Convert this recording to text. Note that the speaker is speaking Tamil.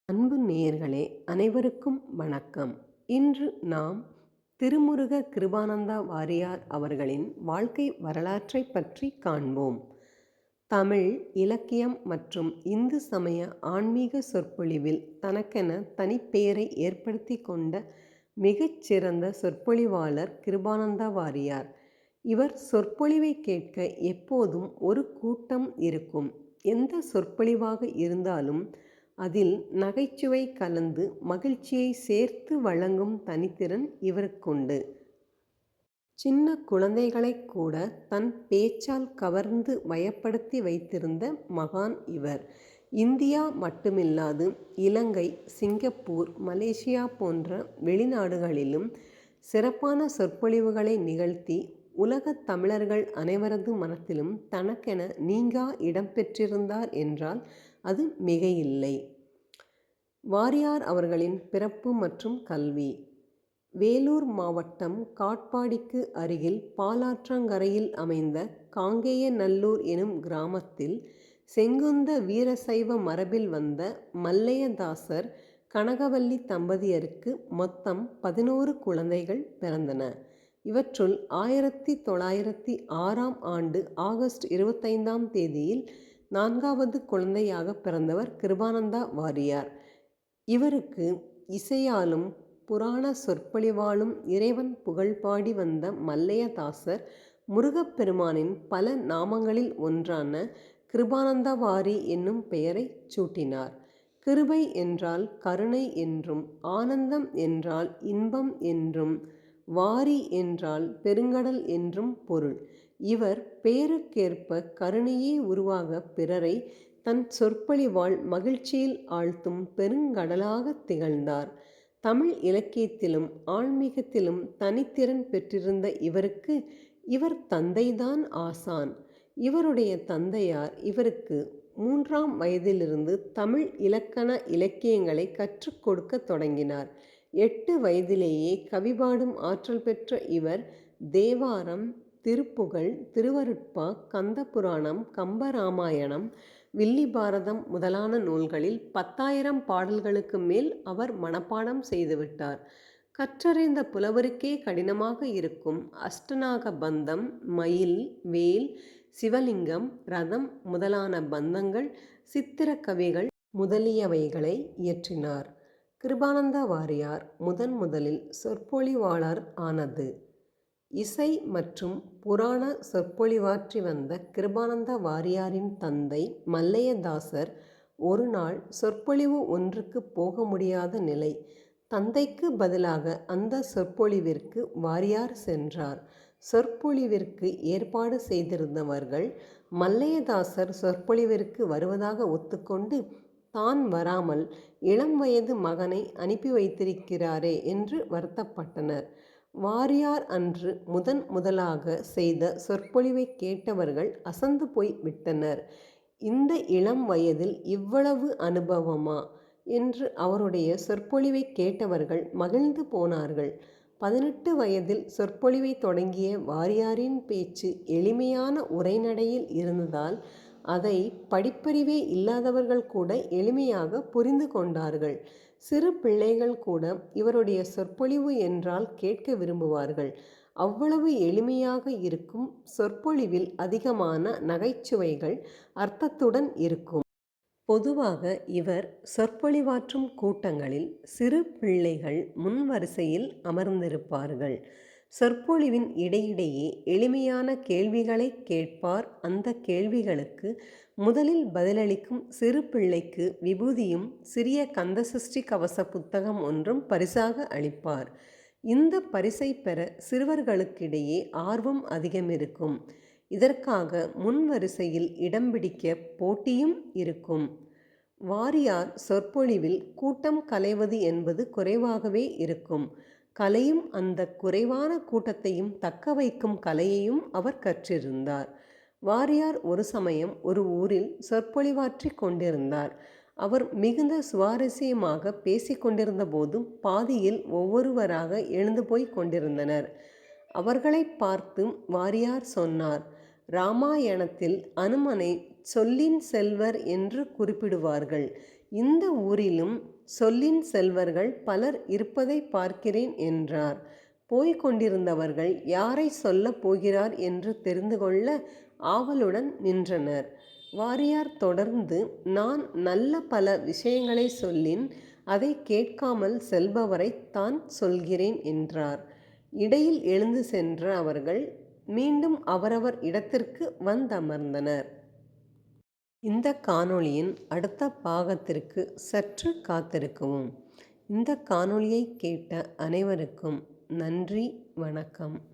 அன்பு நேயர்களே, அனைவருக்கும் வணக்கம். இன்று நாம் திருமுருக கிருபானந்தா வாரியார் அவர்களின் வாழ்க்கை வரலாற்றை பற்றி காண்போம். தமிழ் இலக்கியம் மற்றும் இந்து சமய ஆன்மீக சொற்பொழிவில் தனக்கென தனிப்பெயரை ஏற்படுத்தி கொண்ட மிகச்சிறந்த சொற்பொழிவாளர் கிருபானந்தா வாரியார். இவர் சொற்பொழிவை கேட்க எப்போதும் ஒரு கூட்டம் இருக்கும். எந்த சொற்பொழிவாக இருந்தாலும் அதில் நகைச்சுவை கலந்து மகிழ்ச்சியை சேர்த்து வழங்கும் தனித்திறன் இவருக்குண்டு. சின்ன குழந்தைகளைக் கூட தன் பேச்சால் கவர்ந்து வயப்படுத்தி வைத்திருந்த மகான் இவர். இந்தியா மட்டுமில்லாது இலங்கை, சிங்கப்பூர், மலேசியா போன்ற வெளிநாடுகளிலும் சிறப்பான சொற்பொழிவுகளை நிகழ்த்தி உலகத் தமிழர்கள் அனைவரது மனத்திலும் தனக்கென நீங்கா இடம் பெற்றிருந்தார் என்றால் அது மிகையில்லை. வாரியார் அவர்களின் பிறப்பு மற்றும் கல்வி. வேலூர் மாவட்டம் காட்பாடிக்கு அருகில் பாலாற்றங்கரையில் அமைந்த காங்கேயநல்லூர் எனும் கிராமத்தில் செங்குந்த வீரசைவ மரபில் வந்த மல்லையதாசர் கனகவல்லி தம்பதியருக்கு மொத்தம் 11 குழந்தைகள் பிறந்தன. இவற்றுள் 1906 ஆண்டு ஆகஸ்ட் 25ஆம் தேதியில் 4வது குழந்தையாக பிறந்தவர் கிருபானந்தா வாரியார். இவருக்கு இசையாலும் புராண சொற்பொழிவாலும் இறைவன் புகழ்பாடி வந்த மல்லையதாசர் முருகப்பெருமானின் பல நாமங்களில் ஒன்றான கிருபானந்தா வாரி என்னும் பெயரை சூட்டினார். கிருபை என்றால் கருணை என்றும், ஆனந்தம் என்றால் இன்பம் என்றும், வாரி என்றால் பெருங்கடல் என்றும் பொருள். இவர் பெயருக்கேற்ப கருணையே உருவாக பிறரை தன் சொற்பொழிவால் மகிழ்ச்சியில் ஆழ்த்தும் பெருங்கடலாக திகழ்ந்தார். தமிழ் இலக்கியத்திலும் ஆன்மீகத்திலும் தனித்திறன் பெற்றிருந்த இவருக்கு இவர் தந்தைதான் ஆசான். இவருடைய தந்தையார் இவருக்கு 3ஆம் வயதிலிருந்து தமிழ் இலக்கண இலக்கியங்களை கற்றுக் கொடுக்க தொடங்கினார். 8 வயதிலேயே கவிபாடும் ஆற்றல் பெற்ற இவர் தேவாரம், திருப்புகழ், திருவருட்பா, கந்தபுராணம், கம்பராமாயணம், வில்லிபாரதம் முதலான நூல்களில் 10,000 பாடல்களுக்கு மேல் அவர் மனப்பாடம் செய்துவிட்டார். கற்றறிந்த புலவருக்கே கடினமாக இருக்கும் அஷ்டநாக பந்தம், மயில், வேல், சிவலிங்கம், ரதம் முதலான பந்தங்கள், சித்திரக்கவிகள் முதலியவைகளை இயற்றினார். கிருபானந்தா வாரியார் முதலில் சொற்பொழிவாளர் ஆனது. இசை மற்றும் புராண சொற்பொழிவாற்றி வந்த கிருபானந்தா வாரியாரின் தந்தை மல்லையதாசர் ஒரு நாள் சொற்பொழிவு ஒன்றுக்கு போக முடியாத நிலை. தந்தைக்கு பதிலாக அந்த சொற்பொழிவிற்கு வாரியார் சென்றார். சொற்பொழிவிற்கு ஏற்பாடு செய்திருந்தவர்கள் மல்லையதாசர் சொற்பொழிவிற்கு வருவதாக ஒத்துக்கொண்டு தான் வராமல் இளம் வயது மகனை அனுப்பி வைத்திருக்கிறாரே என்று வருத்தப்பட்டனர். வாரியார் அன்று முதலாக செய்த சொற்பொழிவை கேட்டவர்கள் அசந்து போய் விட்டனர். இந்த இளம் வயதில் இவ்வளவு அனுபவமா என்று அவருடைய சொற்பொழிவை கேட்டவர்கள் மகிழ்ந்து போனார்கள். 18 வயதில் சொற்பொழிவை தொடங்கிய வாரியாரின் பேச்சு எளிமையான உரைநடையில் இருந்ததால் அதை படிப்பறிவே இல்லாதவர்கள் கூட எளிமையாக புரிந்து கொண்டார்கள். சிறு பிள்ளைகள் கூட இவருடைய சொற்பொழிவு என்றால் கேட்க விரும்புவார்கள். அவ்வளவு எளிமையாக இருக்கும் சொற்பொழிவில் அதிகமான நகைச்சுவைகள் அர்த்தத்துடன் இருக்கும். பொதுவாக இவர் சொற்பொழிவாற்றும் கூட்டங்களில் சிறு பிள்ளைகள் முன்வரிசையில் அமர்ந்திருப்பார்கள். சொற்பொழிவின் இடையிடையே எளிமையான கேள்விகளை கேட்பார். அந்த கேள்விகளுக்கு முதலில் பதிலளிக்கும் சிறு பிள்ளைக்கு விபூதியும் சிறிய கந்தசஷ்டி கவச புத்தகம் ஒன்றும் பரிசாக அளிப்பார். இந்த பரிசை பெற சிறுவர்களுக்கிடையே ஆர்வம் அதிகமிருக்கும். இதற்காக முன்வரிசையில் இடம் பிடிக்க போட்டியும் இருக்கும். வாரியார் சொற்பொழிவில் கூட்டம் கலைவது என்பது குறைவாகவே இருக்கும். கலையும் அந்த குறைவான கூட்டத்தையும் தக்க வைக்கும் கலையையும் அவர் கற்றிருந்தார். வாரியார் ஒரு சமயம் ஒரு ஊரில் சொற்பொழிவாற்றி கொண்டிருந்தார். அவர் மிகுந்த சுவாரஸ்யமாக பேசிக்கொண்டிருந்த போதும் பாதியில் ஒவ்வொருவராக எழுந்து போய் கொண்டிருந்தனர். அவர்களை பார்த்து வாரியார் சொன்னார், இராமாயணத்தில் அனுமனை சொல்லின் செல்வர் என்று குறிப்பிடுவார்கள். இந்த ஊரிலும் சொல்லின் செல்வர்கள் பலர் இருப்பதை பார்க்கிறேன் என்றார். போய்க் கொண்டிருந்தவர்கள் யாரை சொல்லப் போகிறார் என்று தெரிந்து கொள்ள ஆவலுடன் நின்றனர். வாரியார் தொடர்ந்து, நான் நல்ல பல விஷயங்களை சொல்லின் அதை கேட்காமல் செல்பவரைத் தான் சொல்கிறேன் என்றார். இடையில் எழுந்து சென்ற அவர்கள் மீண்டும் அவரவர் இடத்திற்கு வந்தமர்ந்தனர். இந்த காணொளியின் அடுத்த பாகத்திற்கு சற்று காத்திருக்கவும். இந்த காணொளியை கேட்ட அனைவருக்கும் நன்றி, வணக்கம்.